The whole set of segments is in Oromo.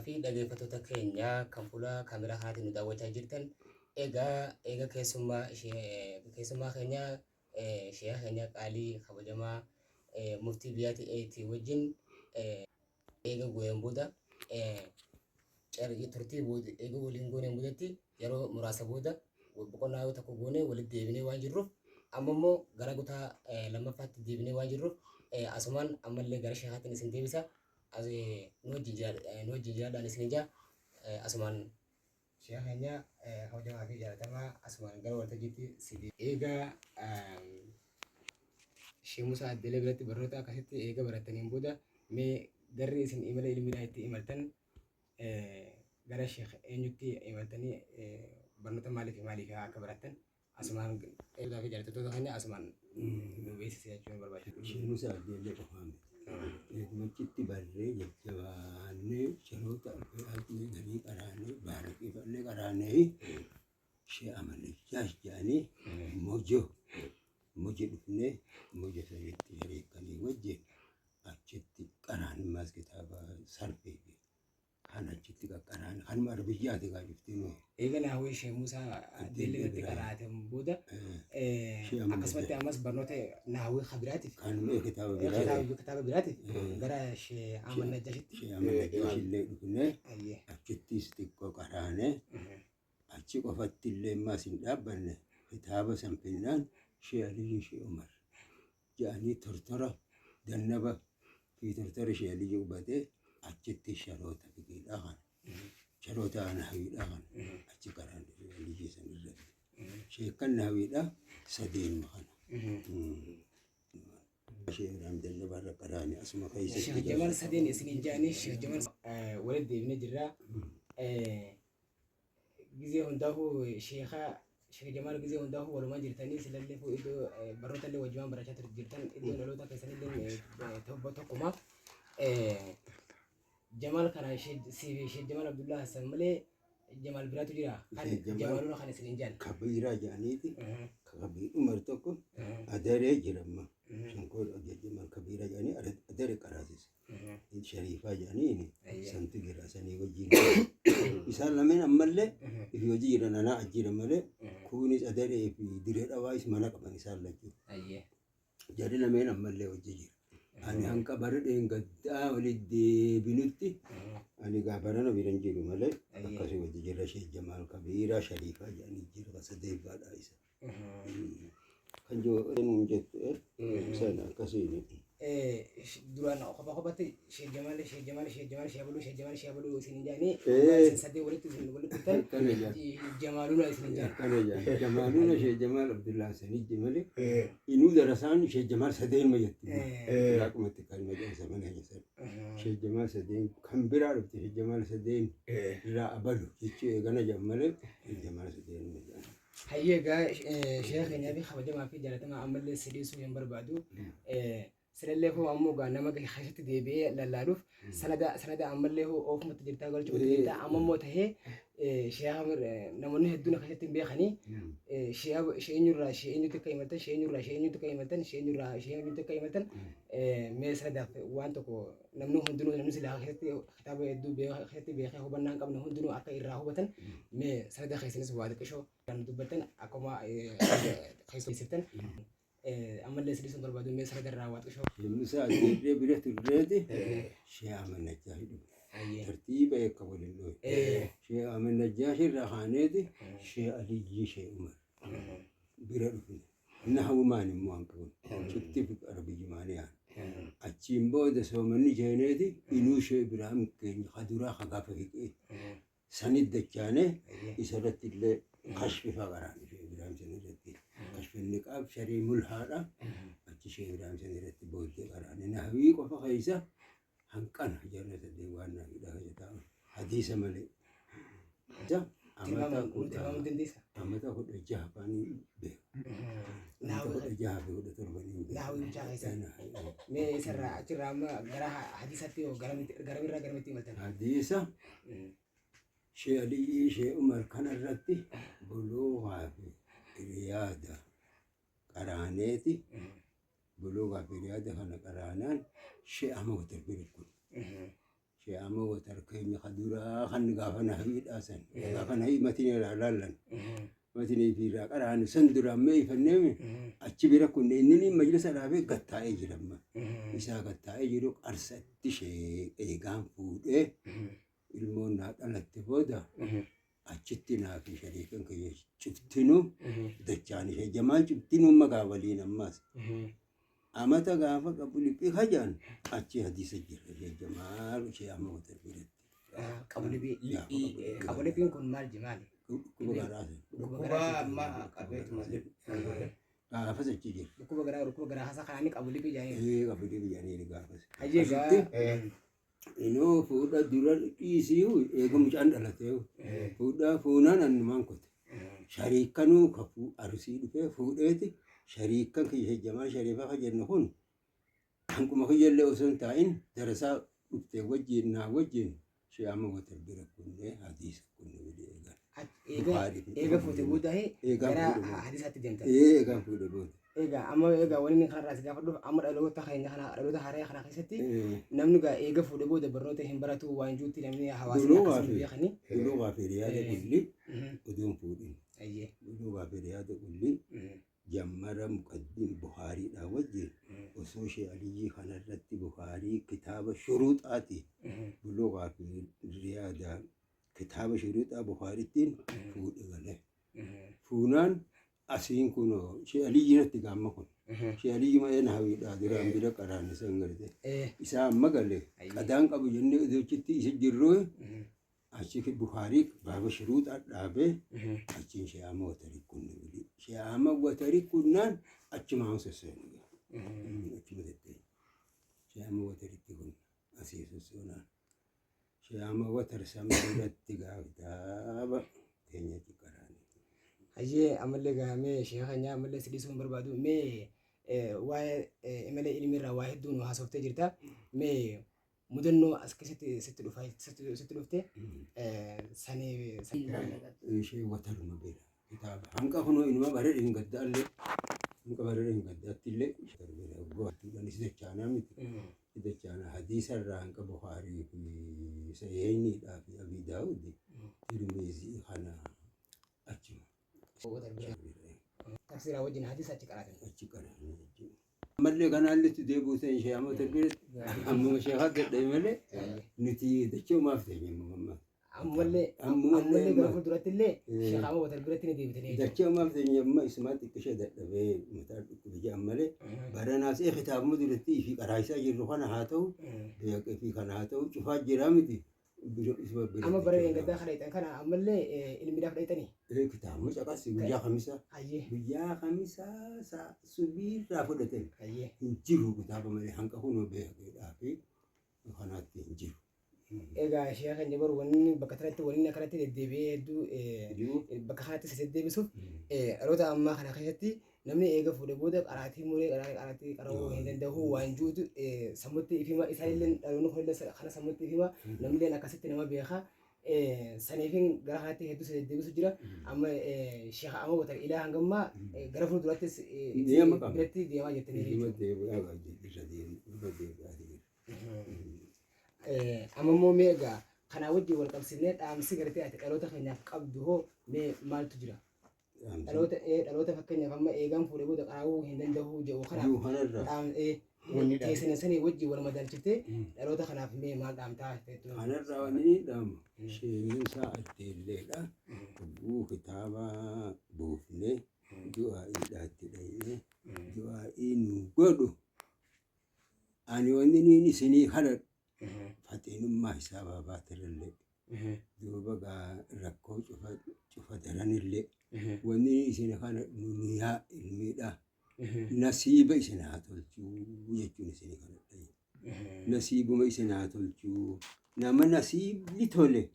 في dhaggeeffattoota keenya kan fuula kaameraa kanaatiin nu daawwachaa jirtan egaa keessummaa keenya sheekha keenya qaalii kabajamaa muftii biyyaatii wajjin eega gooneen booda turtii eega waliin gooneen boodatti yeroo muraasa booda boqonnaa yoo tokko goonee walitti deebinee waan jirruuf amma immoo gara kutaa lammaffaatti deebinee waan jirruuf asumaan ammallee gara sheekhaatti isin deebisa. Nu wajjin jiraadhaan isin ijaa asumaan sheekha keenya kabajamaa fi jaalatamaa asumaan gara waltajjiitti si eegaa Sheekh Musaa Addeelee biratti barnoota akkasitti eega barattaniin booda mee garri isin imala ilmiidhaan itti imaltan gara sheekh eenyutti imaltanii barnoota maaliif akka barattan asumaan eegaa fi jaallattoota keenya asumaan nu beeksisee jechuun barbaachisa. Sheekh Musaa Addeelee qofaami. Eegumatti barree jajjabaannee shaloota alfe'aatni galii qaraanee baaraqiifallee qaraanee shee amalichaa jedhanii mojo dhufnee mojo sanitti bareekkanii wajjin achitti qaraanimmaas kitaaba sarfee kan achitti qaqqaraan kanuma arbiyyaati gaa dhuftee nuyi. Eega naawwee Sheekh Musaa Addeelee irratti qaraateen booda akkasumatti ammas barnoota naawwee kabiraatiif kitaaba biraatiif gara Sheekh Ahmad Najjaashitti. Sheekh Ahmad Najjaashillee dhufnee achittis xiqqoo qaraanee achi qofatti illee ammas hin dhaabbanne kitaaba sanfinnaan Sheekh Aliyyi Sheekh Umar jedhanii tortora dannaba fi tortora Sheekh Aliyyi hubatee achitti shaloota fiqiidhaa kan shaloota nahawiidhaa kan achi qaraan Aliyyi san irratti sheekkan nahawiidhaa sadeenuma kana. Sheekh Dannaba irra qaraanii asuma keessatti. Sheekh Jamal sadeen isin jaanii Sheekh Jamal walitti deebinee jirra. Gizee hundaafuu Sheekh Jamal gizee hundaafuu walumaa jirtanii silallee iddoo barnoota illee wajjimaan barachaa jirtan iddoo dhaloota keessanillee tokkuma. Jamal kana Sheekh Jamal Abdullah Hassan malee Jamal biraatu jira. Jamaluna kan isin jaan. Kabiraa jedhaniiti. Kabiir Umar tokko adaree jiramma. Shankoo Jamal Kabiraa jedhanii adaree qaraasisa. Shariifaa jedhanii santu jira sanii wajjin. Isaan lameen ammallee ifi hojii jiran anaa ajjiira malee kunis adaree fi diree dhawaayis mana qaban isaan lachuu. Jarri lameen ammallee hojii jira. Ani hanqa bara dheengaddaa walitti deebinutti ani gaafarana biran jiru malee akkasii wajji jira Sheekh Jamal Kabiraa Shariifaa jedhanii jira kan sadeeffaadhaa isa. Kan joo eenyuun jettu sana akkasiini. Duraan kophaatti Sheekh Jamal isin jaanii sadee walitti dhuftan Jamaluna isin jaan. Kana jaan Jamaluna Sheekh Jamal Abdullah Hassanijji malee inuu darasaan Sheekh Jamal sadeen majetti. Akkumatti kan majalisa mana hiisan. Sheekh Jamal sadeen kan biraa dhufte Sheekh Jamal sadeen irraa abalu jechuu eegana jaan malee Sheekh Jamal sadeen majaan. Hayyeegaa sheekha keenyaa fi kabajamaa fi jaalatamaa ammallee sidiisuu hin barbaadu. Silallee hoo ammoo nama keessatti deebi'ee lallaaluuf sanada ammallee hoo oofumatti jirtaa galchuu jirtaa amma immoo tahee sheekha namoonni hedduun akkasitti hin beekanii sheenyurraa akka himaltan mee sanadaaf waan tokko namni hundinuu namni silaa keessatti kitaaba hedduu keessatti beekee hubannaa hin qabne hundinuu akka irraa hubatan mee sanada keessanis waa xiqqishoo kan dubbatan akkuma keessatti ammallee sidiisuun barbaadu mee sanada irraa waa xiqqishoo. Sheekh Musaa Addeelee bira turreeti Sheekh Ahmad Najjaashi dhufe. Tartiiba eekka waliin dhufe. Sheekh Ahmad Najjaashi irraa kaaneeti Sheekh Aliyyi Sheekh Umar bira dhufe. Nahamumaan immoo hanqabuun cufti arbiyyi maanii haan. Achiin booda soomanni jeeneeti inuu Sheekh Ibraahim keenya kaduraa kagaafa hiqee sanit dachaanee isarratti illee kashfifa qaraan Sheekh Ibraahim san irratti kashfinni qaab sharii mulhaadha. Achi Sheekh Ibraahim san irratti booddee qaraane nahwii qofa keessa hanqana jarra sadee waan nahwiidha keessa taa'u hadiisa malee. Amata kudha jaha afaanii beeku. Amata kudha jaha fi kudha torbanii beeku. Mee isarraa achirraa amma gara hadiisatti yoo garamirraa garamitti imaltan? Hadiisa Sheekh Aliyyi Sheekh Umar kanarratti bulughaa fi riyaada qaraaneeti. Bulughaa fi riyaada kana qaraanaan Sheekh Ahmad Tarbiyyi kun شيامة وتركيني خدورا خن غافنا هيد أسن غافنا هيد متيني لالن متيني في راك أنا سندرا مي فنمي أتشبيرا كن إنني مجلس العربي قطع يجرم إذا قطع يجرك أرسل تشي إيجام فود المونا أنا تبودا أشتنا في شركة كي شفتنو دجاني شيء جمال شفتنو ما قابلين الناس أما تقافا قبل في خجان أشي حديث جرى جمال شيء أما وتربيت قبل بين كن مال جمالي كوبا راس كوبا ما قبلت مسجد قافا سجير ركوب غرا حسا خاني قبل بي جاني إيه قبل في يعني قافا هيجا إنه فودا دوران إيسيو إيكو مش عند تيو فودا فونا نمان كوت شريكانو كفو أرسيل في فودتي شريكان كي جمال شريفا خجل نكون أنكم خجل لأسون تاين درسا بتوجهنا وجه شيء أما وتربية كونه حديث كونه بدي إيجا فوتي بودا هي غرا حديث هتدمت إيجا فودا بودا إيجا أما إيجا ولين خنا راس جافر دو أمر ألو تخين خنا ألو تهاري خنا خيستي نمنوجا إيجا فودا بودا برنوته هم براتو وانجوتي نمني حواسي نقسم بيخني دلوغا في رياض كلي ودون فودين أيه دلوغا في رياض كلي جمرة مقدم بخاري لا وجه وسوشي علي خنا رتي بخاري كتاب شروط آتي بلوغا في رياض كتاب شروط بخاري تين فود غله فونان أسين كونو شيء علي جرت جامكون شيء علي ما ينهوي دادرام بيرا كران سنغرده إسا مغله كدان كابو جنة إذا كتي يسجروه أشيك بخاري باب شروط أدابه أشين شيء أما وتري كونه بدي شيء أما وتري كونان أشمعه سسونه أشمدته شيء أما وتري كون أسيس سسونه شيء أما وتر سامرة تجاه دابا كينيا تكراني هجي أمل لك مي شيخنا أمل سديسون بربادو مي واي إمل إلميرا واحد دون وحاسوفته جرتا مي مدنو أسكت ستلوفته سني شيء وتر ما بير كتاب هنكا هنو إنما بره إن قد الله هنكا بره إن قد أتيله تربيه أبوه تقول نسيت كأنا ميت إذا كان حديث الرانك بخاري في سيئني في أبي داود ترمذي خنا أجمع تفسير وجه حديث أتكلم ملء كان اللي تديبو سين شيء ما تربيه أمم شيء هذا دايمله نتي دشوا ما في ماما أمولي قالوا درات اللي شيخ عمو وتربيتني دي بتني دشوا ما في ماما اسمها تكشة ده متى بيجي أمله برا إيه ختام مدرتي في كرايسة يروحنا هاتو في خنا هاتو شوفها جرامتي أما برا ينقدر خليت أنا أمولي الميدا خليتني إيه ختام مش أكاسي بيجا خمسة أيه بيجا خمسة سبيل رافضتين أيه إنجيرو ختام ملي هنكا هونو بيه في خنات إنجيرو إيجا شيخ نجبر وني بكترت وني كرت الدبي دو بكخات سيد بسوف أروتا أما خنا خيتي نمني إيجا فود بودك أراتي موري أراتي كراو هندن ده هو وانجود سموتي فيما إسرائيل لأنه خلنا خنا سموتي فيما نمني أنا كسرت نما بيخا سنيفين غراتي هدو سيد بسوف جرا أما شيخ أما وتر إله هنجما غرفو دلاتي دلاتي ديما جتني أما مو ميجا خنا ودي والقبسينات أم سيجارتي أتقالوتا خنا قبضه مال تجرا ألوتا فكني فما إيجام فوري ده قراو هندن ده جو خنا أم كيسنا سني وجي ولا مدار شفتي ألوتا خنا في مال دام تاه أنا رواني دام شيء من ساعة الليلة بو كتابة بوفني دعاء إلهي دعاء نقدو أنا واني نسني خلد فتين ما حساب باتر اللي دوبا ركو شوفا دراني اللي وني سنة كان نيا الميدا نصيب سنة هاتولشو يجون سنة كان نصيب ما سنة هاتولشو نما نصيب لتولي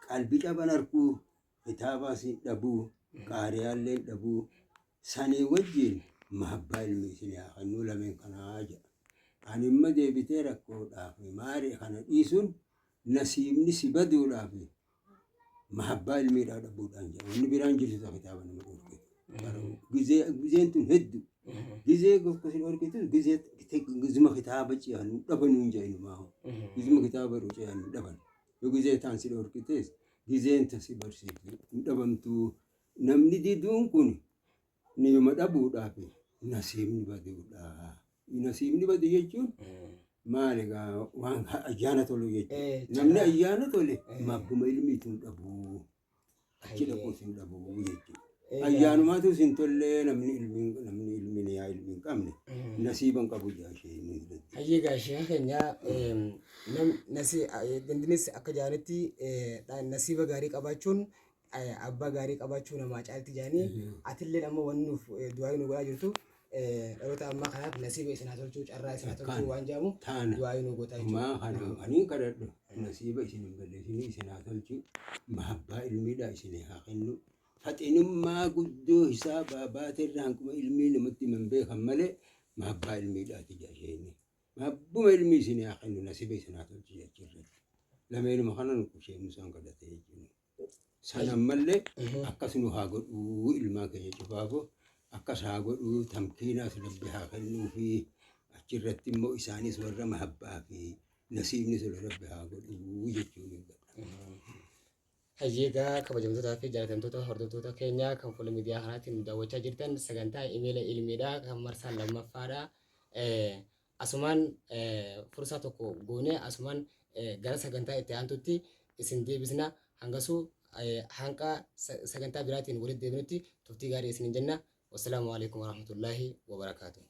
قلبي جابان أركو كتابة سن دبو كاريال لين دبو سنة وجين محبة المسنة خنو لمن كان حاجة أنا ما دي بترك كودا في ماري خنا إيسون نسيب نسيبدو لافي محبة الميرا دبود أنجا ونبيران جلسة كتابنا مدور كده جزء تون هدو Gizee gosa orkitu gizuma kitaaba ciyaanu dhabanuu jainu maaho. Gizuma kitaaba ciyaanu dhaban. Yoo gizee taan si orkites gizeen tasi barsiiftu dhabamtu namni diduun kun niyuma dhabuudhaaf nasiibni baduudha. Nasiibni badu jechuun maal egaa waan ayyaana tolu jechuudha. Namni ayyaana tole mabbuma ilmiituun dhabuu. Achi dhaquus hin dhabuu jechuudha. Ayyaanumaatu isin tollee namni ilmi yaa ilmi hin qabne nasiiban qabu jaashee inni jedhatti. Hayyee gaashee keenya dandinis akka jaanitti nasiiba gaarii qabaachuun abbaa gaarii qabaachuu namaa caalti jaanii atillee amma waan nuuf du'aa nu godhaa jirtu dhaloota ammaa kanaaf nasiiba isin haa tolchuu carraa isin haa tolchuu waan jedhamu du'aa nu godhaa jechuudha. Maa ani kadhadhu nasiiba isin hin balleessinii isin haa tolchuu mahabbaa ilmiidhaa isin haa kennu. Faxinummaa guddoo hisaabaa baateerraan kuma ilmii namatti hin beekan malee mahabbaa ilmiidhaati jaasheenni. Mahabbuma ilmii isin haa kennu nasiiba isin haa tolchuu jechuudha. Lameenuma kanan kusheen isaan kadhatee jechuudha. Sanan malee akkas nu haa godhuu ilmaa keenya cufaafoo akkas haa godhuu tamkiinaas rabbi haa kennuu fi achirratti immoo isaanis warra mahabbaa fi nasiibni sun rabbi haa godhuu jechuudha. Hayyeegaa kabajamtootaa fi jaalatamtoota hordoftoota keenyaa kan fuula miidiyaa kanaatiin daawwachaa jirtan sagantaa imeela ilmiidhaa kan marsaa lammaffaadha. Asumaan fursaa tokko goonee asumaan gara sagantaa itti aantutti isin deebisna hangasuu hanqa sagantaa biraatiin walitti deebinutti turtii gaarii isin jenna. Wassalaamu alaikum warahmatullaahi wabarakaatuh.